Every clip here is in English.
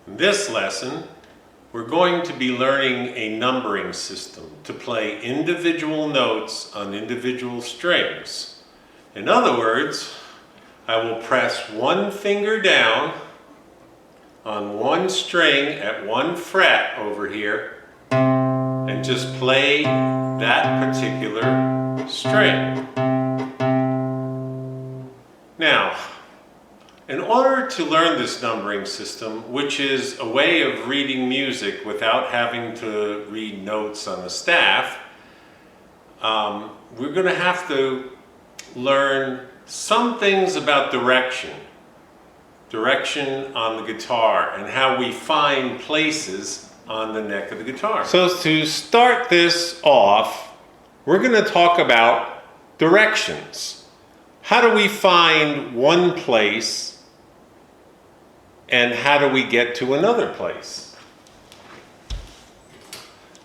In this lesson, we're going to be learning a numbering system to play individual notes on individual strings. In other words, I will press one finger down on one string at one fret over here and just play that particular string. Now, in order to learn this numbering system, which is a way of reading music without having to read notes on the staff, we're going to have to learn some things about direction on the guitar and how we find places on the neck of the guitar. So to start this off, we're going to talk about directions. How do we find one place and how do we get to another place?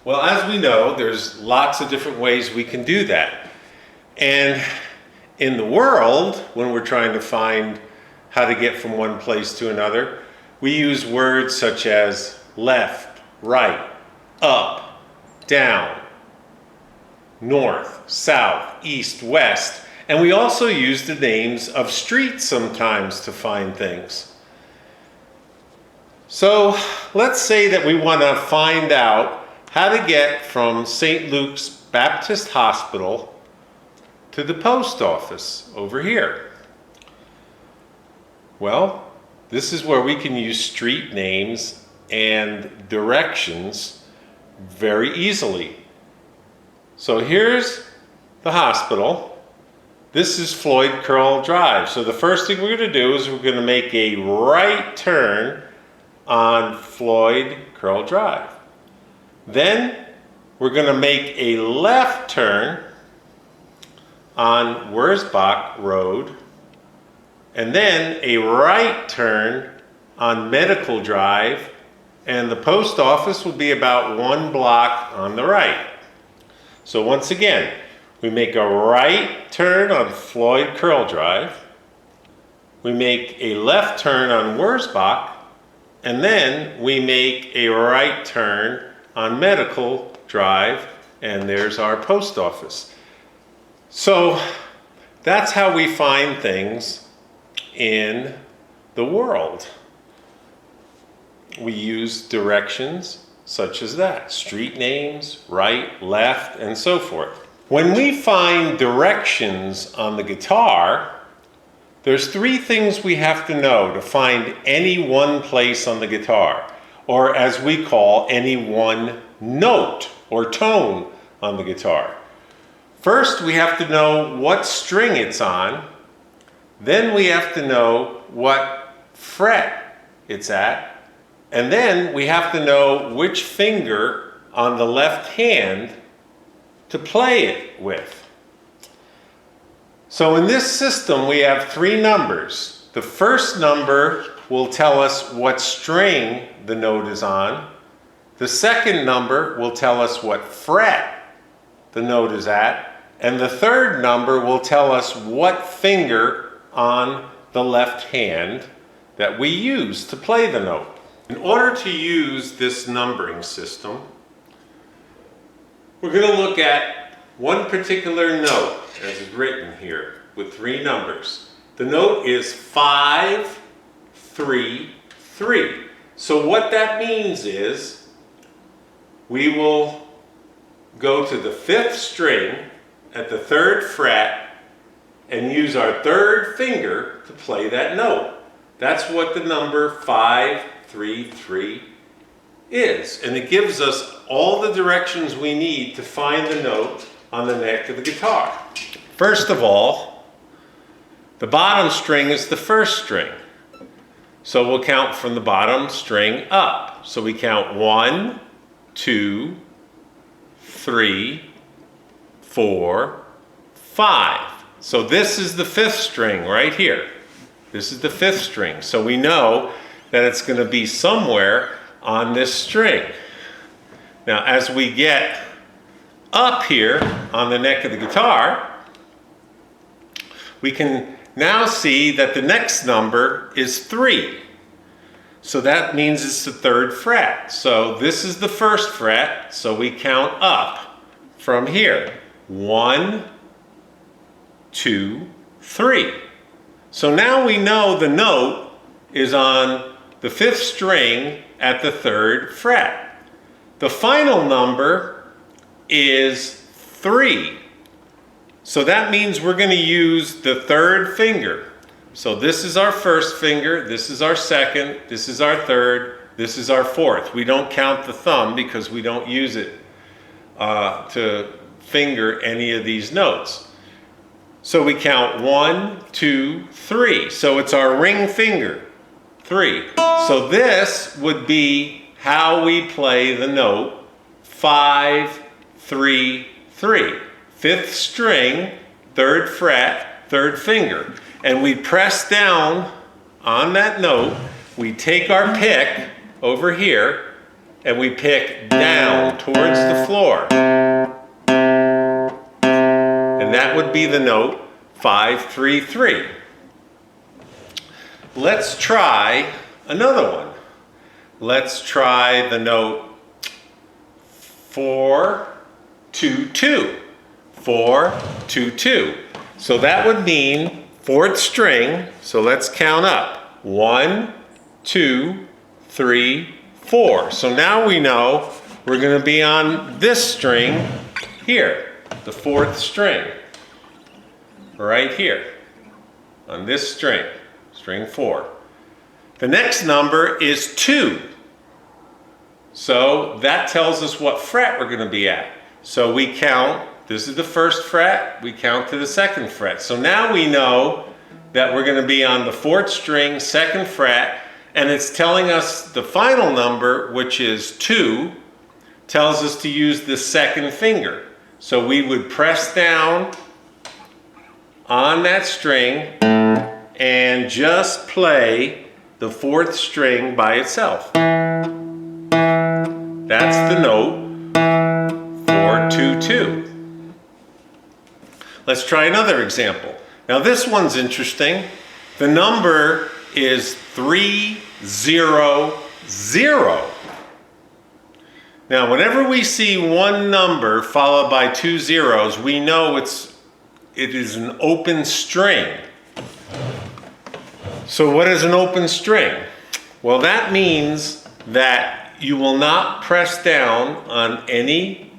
Well, as we know, there's lots of different ways we can do that. And in the world, when we're trying to find how to get from one place to another, we use words such as left, right, up, down, north, south, east, west, and we also use the names of streets sometimes to find things. So let's say that we want to find out how to get from St. Luke's Baptist Hospital to the post office over here. Well, this is where we can use street names and directions very easily. So here's the hospital. This is Floyd Curl Drive. So the first thing we're going to do is we're going to make a right turn on Floyd Curl Drive. Then we're going to make a left turn on Wurzbach Road, and then a right turn on Medical Drive, and the post office will be about 1 block on the right. So once again, we make a right turn on Floyd Curl Drive, we make a left turn on Wurzbach, and then we make a right turn on Medical Drive, and there's our post office. So that's how we find things in the world. We use directions such as that, street names, right, left, and so forth. When we find directions on the guitar, there's 3 things we have to know to find any one place on the guitar, or as we call any one note or tone on the guitar. First, we have to know what string it's on. Then we have to know what fret it's at. And then we have to know which finger on the left hand to play it with. So in this system, we have 3 numbers. The first number will tell us what string the note is on. The second number will tell us what fret the note is at. And the third number will tell us what finger on the left hand that we use to play the note. In order to use this numbering system, we're going to look at one particular note as is written here with 3 numbers. The note is 5, 3, 3. So what that means is we will go to the 5th string at the 3rd fret and use our 3rd finger to play that note. That's what the number 5, 3, 3 is. And it gives us all the directions we need to find the note on the neck of the guitar. First of all, the bottom string is the 1st string. So we'll count from the bottom string up. So we count 1, 2, 3, 4, 5. So this is the 5th string right here. This is the 5th string. So we know that it's going to be somewhere on this string. Now as we get up here on the neck of the guitar, we can now see that the next number is 3. So that means it's the third fret. So this is the first fret, so we count up from here. 1, 2, 3. So now we know the note is on the 5th string at the 3rd fret. The final number is 3. So that means we're going to use the 3rd finger. So this is our 1st finger, this is our 2nd, this is our 3rd, this is our 4th. We don't count the thumb because we don't use it to finger any of these notes. So we count 1, 2, 3. So it's our ring finger, 3. So this would be how we play the note 5, 3, 3. 5th string, 3rd fret, 3rd finger. And we press down on that note, we take our pick over here, and we pick down towards the floor. And that would be the note 5, 3, 3. Let's try another one. Let's try the note 4, 2, 2. 4, 2, 2. So that would mean 4th string, so let's count up. 1, 2, 3, 4. So now we know we're going to be on this string here, the 4th string, right here, on this string, string 4. The next number is 2. So that tells us what fret we're going to be at. So we count. This is the 1st fret, we count to the 2nd fret. So now we know that we're going to be on the 4th string, 2nd fret, and it's telling us the final number, which is 2, tells us to use the 2nd finger. So we would press down on that string and just play the 4th string by itself. That's the note 4, 2, 2. Let's try another example. Now this one's interesting. The number is 3, 0, 0. Now whenever we see one number followed by 2 zeros, we know it is an open string. So what is an open string? Well, that means that you will not press down on any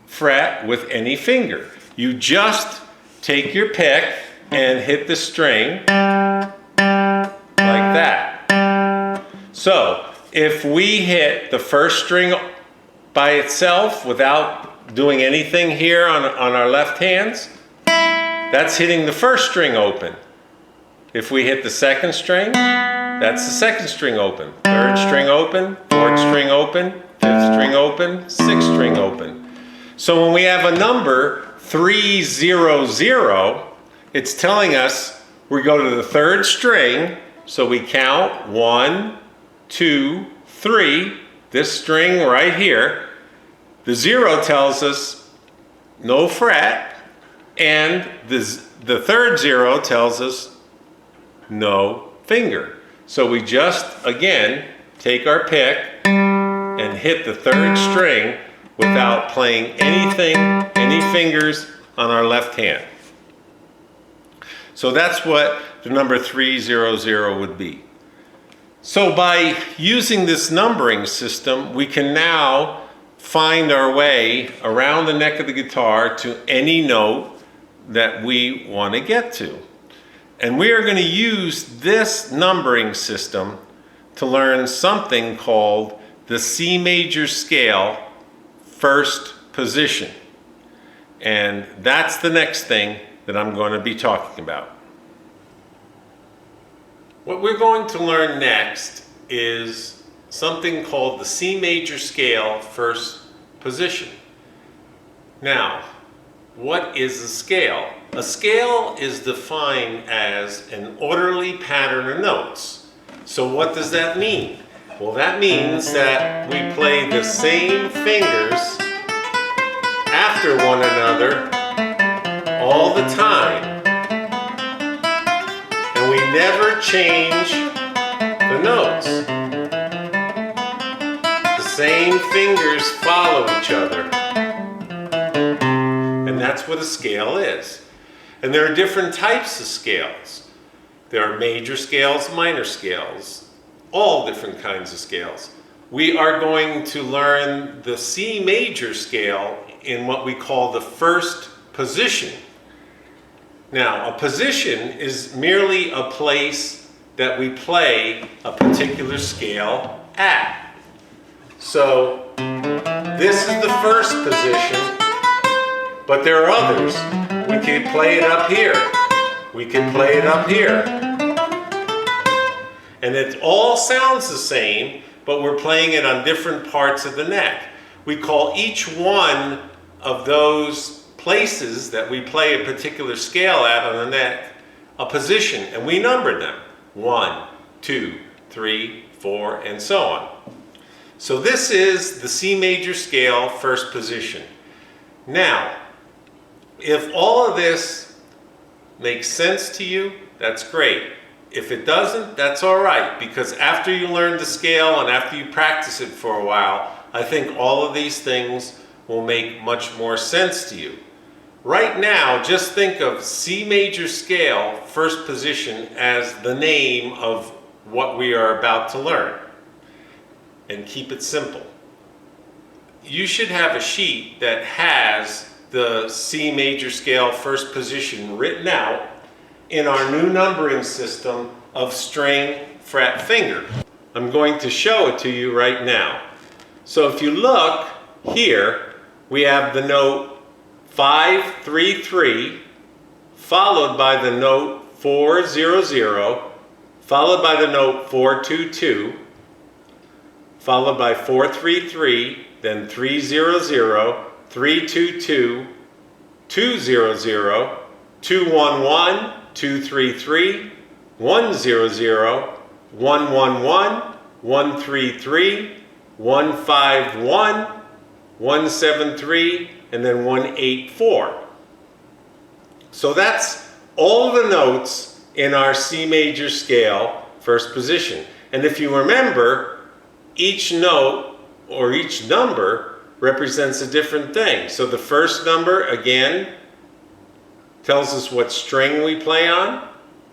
fret with any finger. You just take your pick and hit the string like that. So if we hit the 1st string by itself without doing anything here on our left hands, that's hitting the 1st string open. If we hit the 2nd string, that's the 2nd string open. 3rd string open, 4th string open, 5th string open, 6th string open. So when we have a number 3, 0, 0, it's telling us we go to the 3rd string, so we count 1, 2, 3, this string right here. The 0 tells us no fret, and the 3rd 0 tells us no finger. So we just, again, take our pick and hit the 3rd string without playing anything, any fingers on our left hand. So that's what the number 300 would be. So by using this numbering system, we can now find our way around the neck of the guitar to any note that we want to get to. And we are going to use this numbering system to learn something called the C major scale 1st position. And that's the next thing that I'm going to be talking about. What we're going to learn next is something called the C major scale 1st position. Now, what is a scale? A scale is defined as an orderly pattern of notes. So what does that mean? Well, that means that we play the same fingers after one another all the time. And we never change the notes. same fingers follow each other. And that's what a scale is. And there are different types of scales. There are major scales, minor scales, all different kinds of scales. We are going to learn the C major scale in what we call the first position. Now, a position is merely a place that we play a particular scale at. So, this is the first position, but there are others. We can play it up here. We can play it up here. And it all sounds the same, but we're playing it on different parts of the neck. We call each one of those places that we play a particular scale at on the neck a position, and we number them. 1, 2, 3, 4, and so on. So this is the C major scale first position. Now, if all of this makes sense to you, that's great. If it doesn't, that's all right, because after you learn the scale and after you practice it for a while, I think all of these things will make much more sense to you. Right now, just think of C major scale first position as the name of what we are about to learn, and keep it simple. You should have a sheet that has the C major scale first position written out in our new numbering system of string, fret, finger. I'm going to show it to you right now. So if you look here, we have the note 5, 3, 3, followed by the note 4, 0, 0, followed by the note 4, 2, 2, followed by 4, 3, 3, then 3, 0, 0, 3, 2, 2, 2, 0, 0, 2, 1, 1, 2, 3, 3, 1, 0, 0, 1, 1, 1, 1, 3, 3, 1, 5, 1, 1, 7, 3, and then 1, 8, 4. So that's all the notes in our C major scale first position. And if you remember, each note or each number represents a different thing. So the first number, again, tells us what string we play on.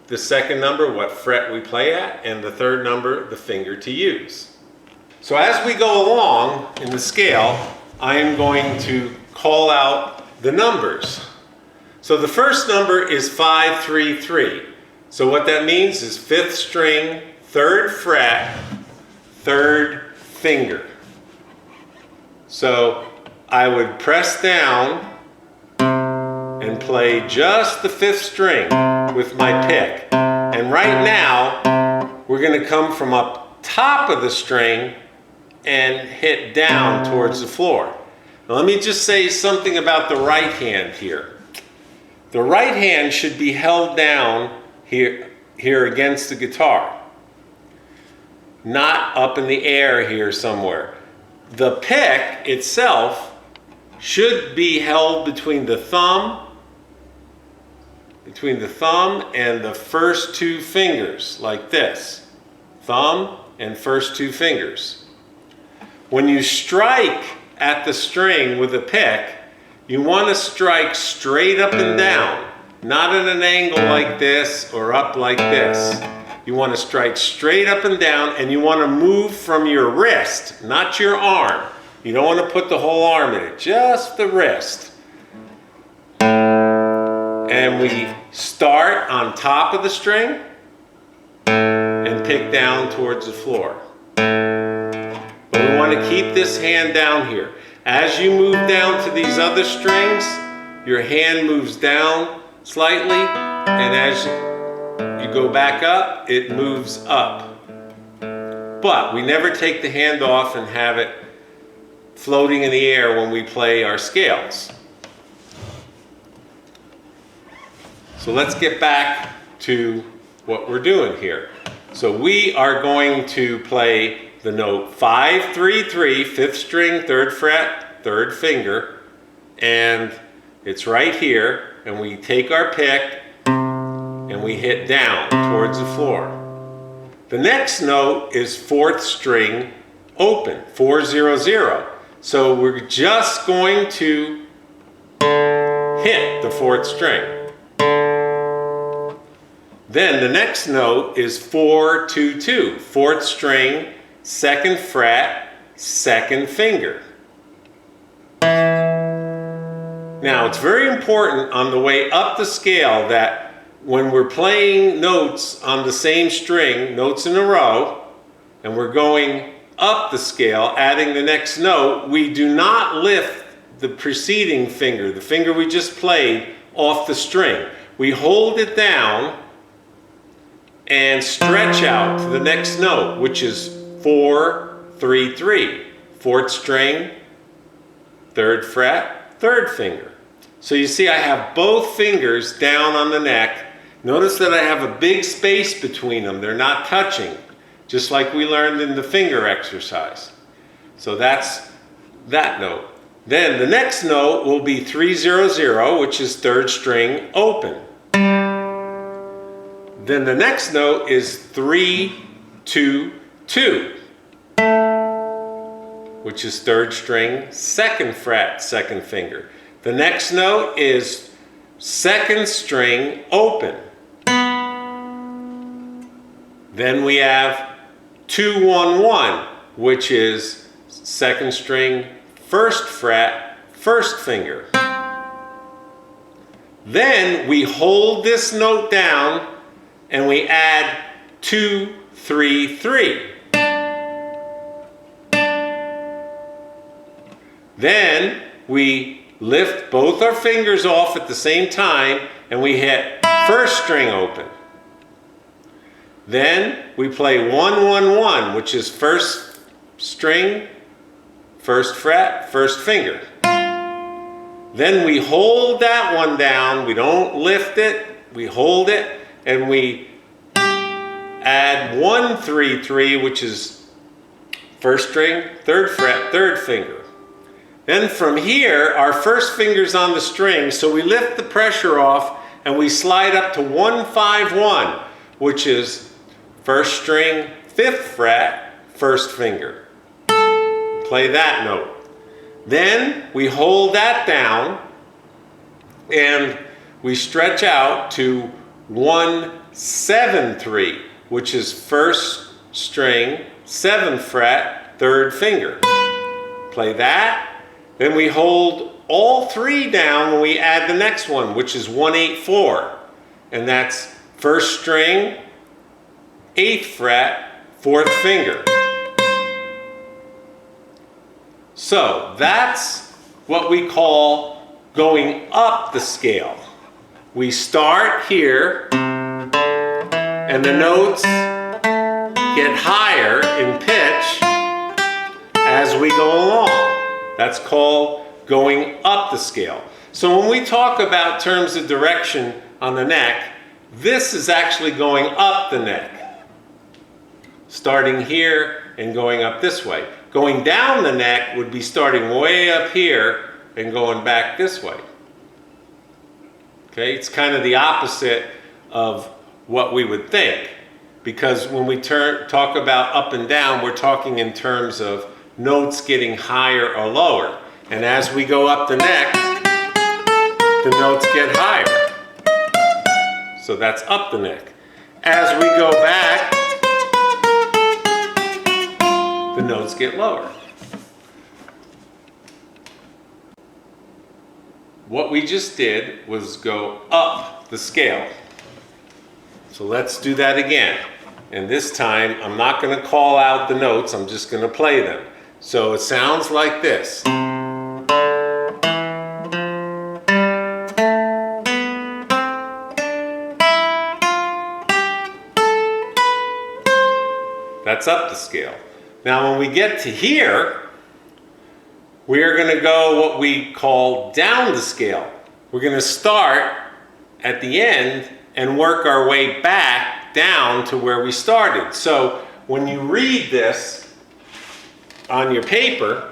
The second number, what fret we play at. And the third number, the finger to use. So as we go along in the scale, I am going to call out the numbers. So the first number is 5, 3, 3. So what that means is 5th string, 3rd fret, 3rd finger. So I would press down and play just the 5th string with my pick. And right now, we're going to come from up top of the string and hit down towards the floor. Now let me just say something about the right hand here. The right hand should be held down here against the guitar, not up in the air here somewhere. The pick itself should be held between the thumb and the first two fingers, like this. Thumb and first two fingers. When you strike at the string with a pick, you want to strike straight up and down, not at an angle like this or up like this. You want to strike straight up and down, and you want to move from your wrist, not your arm. You don't want to put the whole arm in it, just the wrist. And we start on top of the string and pick down towards the floor. But we want to keep this hand down here. As you move down to these other strings, your hand moves down slightly, and as you go back up, it moves up. But we never take the hand off and have it floating in the air when we play our scales. So let's get back to what we're doing here. So we are going to play the note 5, 3, 3, 5th string, 3rd fret, 3rd finger, and it's right here, and we take our pick and we hit down towards the floor. The next note is 4th string open, 400. So we're just going to hit the 4th string. Then the next note is 422, 4th string, 2nd fret, 2nd finger. Now it's very important on the way up the scale that when we're playing notes on the same string, notes in a row, and we're going up the scale, adding the next note, we do not lift the preceding finger, the finger we just played, off the string. We hold it down and stretch out to the next note, which is 4, 3, 3. 4th string, 3rd fret, 3rd finger. So you see I have both fingers down on the neck. Notice that I have a big space between them. They're not touching, just like we learned in the finger exercise. So that's that note. Then the next note will be 300, which is 3rd string open. Then the next note is 322, which is 3rd string, 2nd fret, 2nd finger. The next note is 2nd string open. Then we have 211, which is 2nd string, 1st fret, 1st finger. Then we hold this note down and we add 2, 3, 3. Then we lift both our fingers off at the same time and we hit 1st string open. Then we play 111, which is 1st string, 1st fret, 1st finger. Then we hold that one down. We don't lift it. We hold it and we add 1, 3, 3, which is 1st string, 3rd fret, 3rd finger. Then from here, our 1st finger's on the string, so we lift the pressure off and we slide up to 151, which is 1st string, 5th fret, 1st finger. Play that note. Then we hold that down and we stretch out to 173, which is 1st string, 7th fret, 3rd finger. Play that. Then we hold all 3 down when we add the next one, which is 184. And that's 1st string, 8th fret, 4th finger. So that's what we call going up the scale. We start here and the notes get higher in pitch as we go along. That's called going up the scale. So when we talk about terms of direction on the neck, this is actually going up the neck. Starting here and going up this way. Going down the neck would be starting way up here and going back this way. Okay, it's kind of the opposite of what we would think, because when we talk about up and down, we're talking in terms of notes getting higher or lower. And as we go up the neck, the notes get higher. So that's up the neck. As we go back, the notes get lower. What we just did was go up the scale. So let's do that again. And this time, I'm not going to call out the notes, I'm just going to play them. So it sounds like this. That's up the scale. Now when we get to here, we are going to go what we call down the scale. We're going to start at the end and work our way back down to where we started. So when you read this on your paper,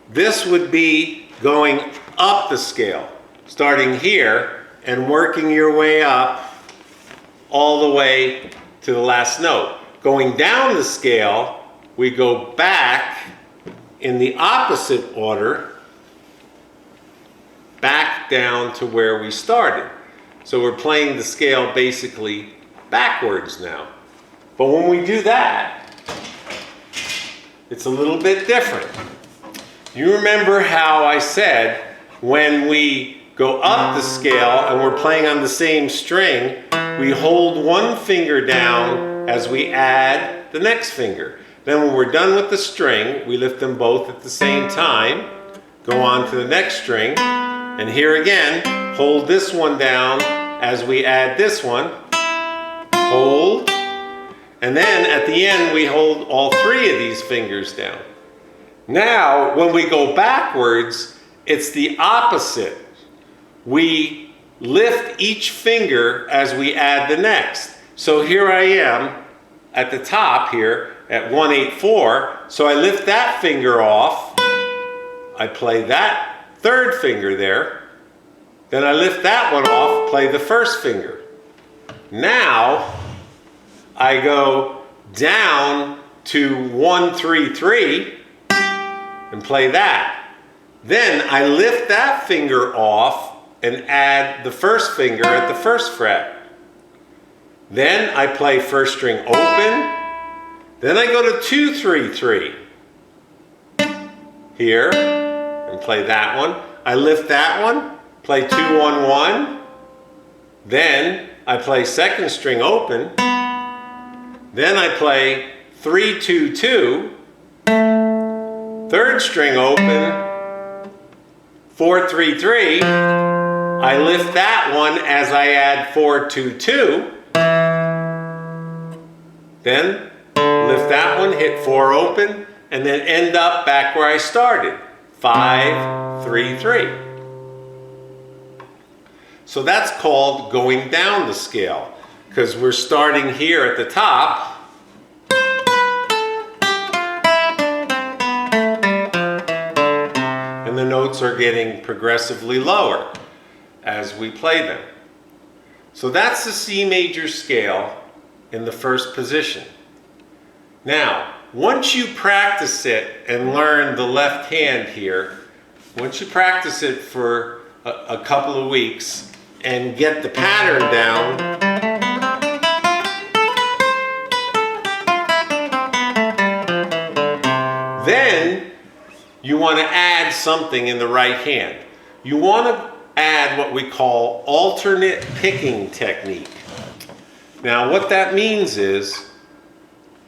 this would be going up the scale, starting here and working your way up all the way to the last note. Going down the scale, we go back in the opposite order, back down to where we started. So we're playing the scale basically backwards now. But when we do that, it's a little bit different. You remember how I said when we go up the scale and we're playing on the same string, we hold one finger down as we add the next finger. Then when we're done with the string, we lift them both at the same time, go on to the next string, and here again, hold this one down as we add this one, hold, and then at the end we hold all three of these fingers down. Now, when we go backwards, it's the opposite. We lift each finger as we add the next. So here I am at the top here at 184. So I lift that finger off. I play that third finger there. Then I lift that one off, play the first finger. Now I go down to 133 and play that. Then I lift that finger off and add the first finger at the first fret. Then I play first string open. Then I go to 233 here and play that one. I lift that one, play 211. Then I play second string open. Then I play 322, third string open, 433. I lift that one as I add 422. Then lift that one, hit 4 open, and then end up back where I started, 5, 3, 3. So that's called going down the scale, because we're starting here at the top, and the notes are getting progressively lower as we play them. So that's the C major scale in the first position. Now, once you practice it and learn the left hand here, once you practice it for a couple of weeks and get the pattern down, then you want to add something in the right hand. You want to add what we call alternate picking technique. Now what that means is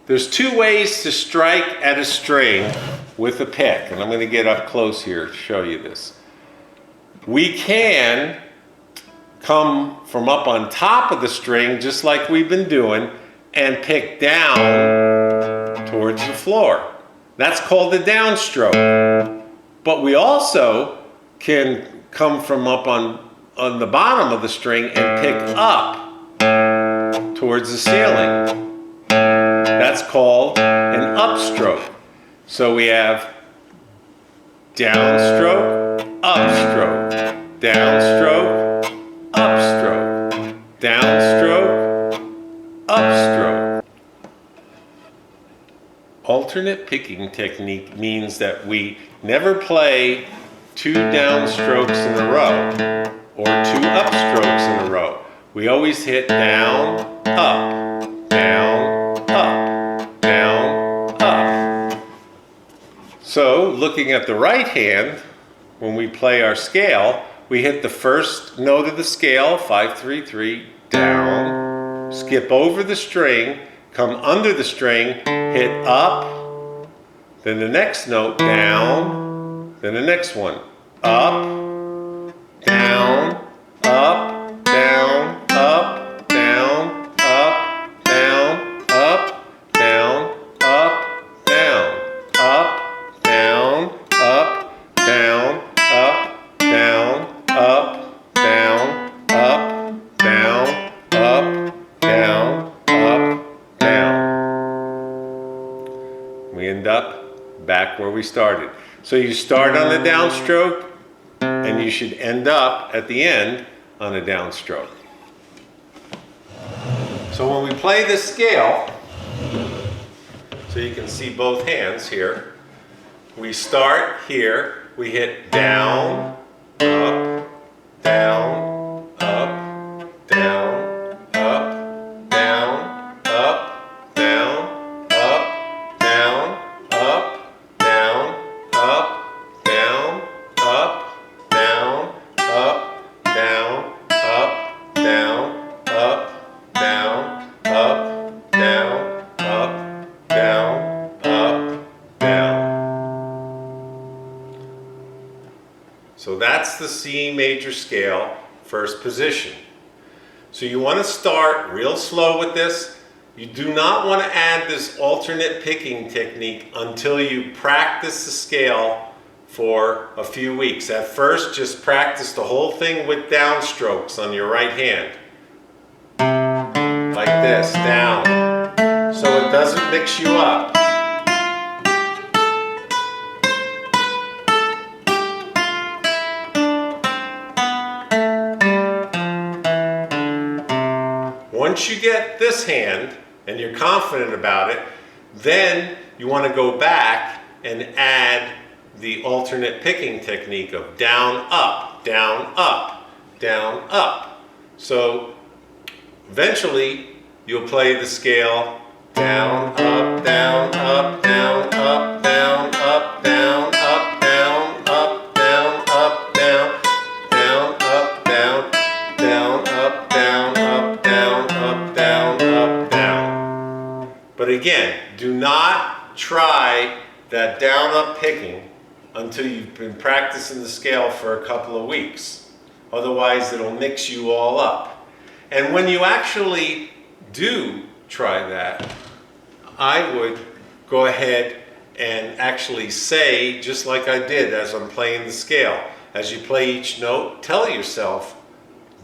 there's two ways to strike at a string with a pick, and I'm going to get up close here to show you this. We can come from up on top of the string just like we've been doing and pick down towards the floor. That's called the downstroke. But we also can come from up on the bottom of the string and pick up towards the ceiling. That's called an upstroke. So we have downstroke, upstroke, downstroke, upstroke, downstroke, upstroke. Alternate picking technique means that we never play 2 downstrokes in a row or 2 upstrokes in a row. We always hit down, up, down, up, down, up. So, looking at the right hand, when we play our scale, we hit the first note of the scale, 5, 3, 3, down, skip over the string, come under the string, hit up, then the next note, down, then the next one, up, down, up, down, up, down, up, down, up, down, up, down, up, down, up, down, up, down, up, down, up, down, up, down, up, down. We end up back where we started. So you start on the downstroke, and you should end up at the end on a downstroke. So when we play this scale, so you can see both hands here, we start here, we hit down, up, down, up, down, up, down, up, down, up, down, up, down, up, down, up, down, up, down, up, down, up, down, up, down, up, down, up, down. So that's the C major scale, first position. So you want to start real slow with this. You do not want to add this alternate picking technique until you practice the scale for a few weeks. At first, just practice the whole thing with downstrokes on your right hand. Like this, down. So it doesn't mix you up. Once you get this hand and you're confident about it, then you want to go back and add the alternate picking technique of down, up, down, up, down, up. So eventually you'll play the scale down, up, down, up, down, up, down, up, down, up, down, up, down, up, down, down, up, down, down, up, down, up, down, up, down, up, down. But again, do not try that down, up picking until you've been practicing the scale for a couple of weeks. Otherwise, it'll mix you all up. And when you actually do try that, I would go ahead and actually say, just like I did as I'm playing the scale, as you play each note, tell yourself,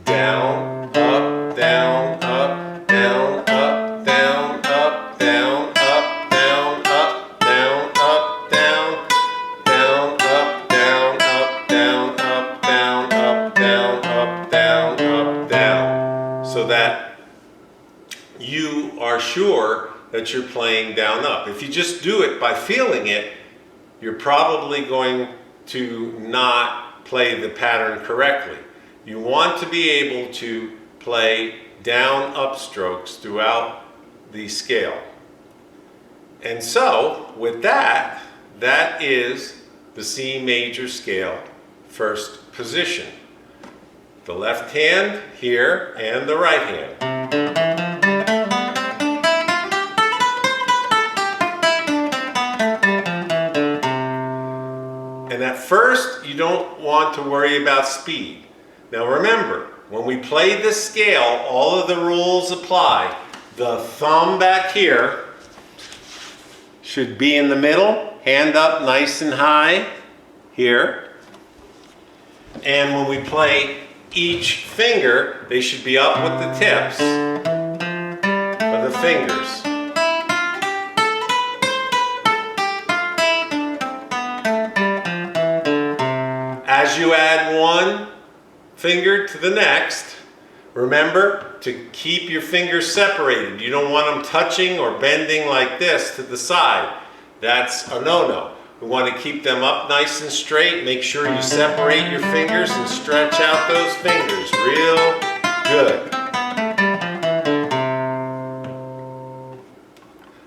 down, up, down, up, down, up, down, up, down, up, down, up, down, up, down, down, up, down, up, down, up, down, up, down, up, down, up, down. So that you are sure that you're playing down, up. If you just do it by feeling it, you're probably going to not play the pattern correctly. You want to be able to play down, up strokes throughout the scale. And so, with that, that is the C major scale first position. The left hand here and the right hand. And at first, you don't want to worry about speed. Now remember, when we play this scale, all of the rules apply. The thumb back here should be in the middle, hand up nice and high here. And when we play each finger, they should be up with the tips of the fingers. As you add one finger to the next, remember to keep your fingers separated. You don't want them touching or bending like this to the side. That's a no-no. We want to keep them up nice and straight. Make sure you separate your fingers and stretch out those fingers real good.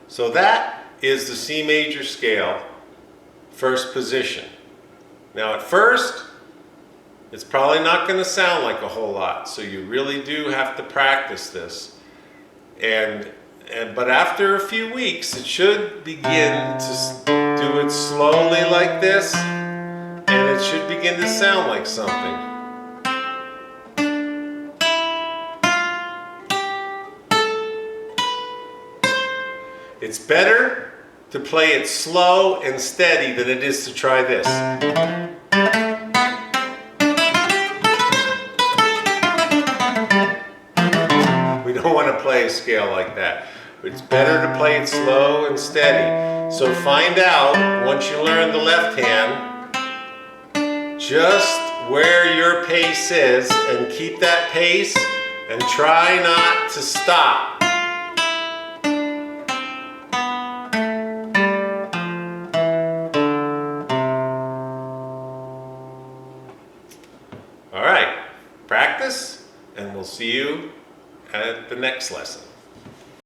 So that is the C major scale first position. Now at first, it's probably not going to sound like a whole lot, so you really do have to practice this. But after a few weeks, it should begin to do it slowly like this, and it should begin to sound like something. It's better to play it slow and steady than it is to try this. We don't want to play a scale like that. It's better to play it slow and steady. So find out, once you learn the left hand, just where your pace is and keep that pace and try not to stop. All right, practice, and we'll see you at the next lesson.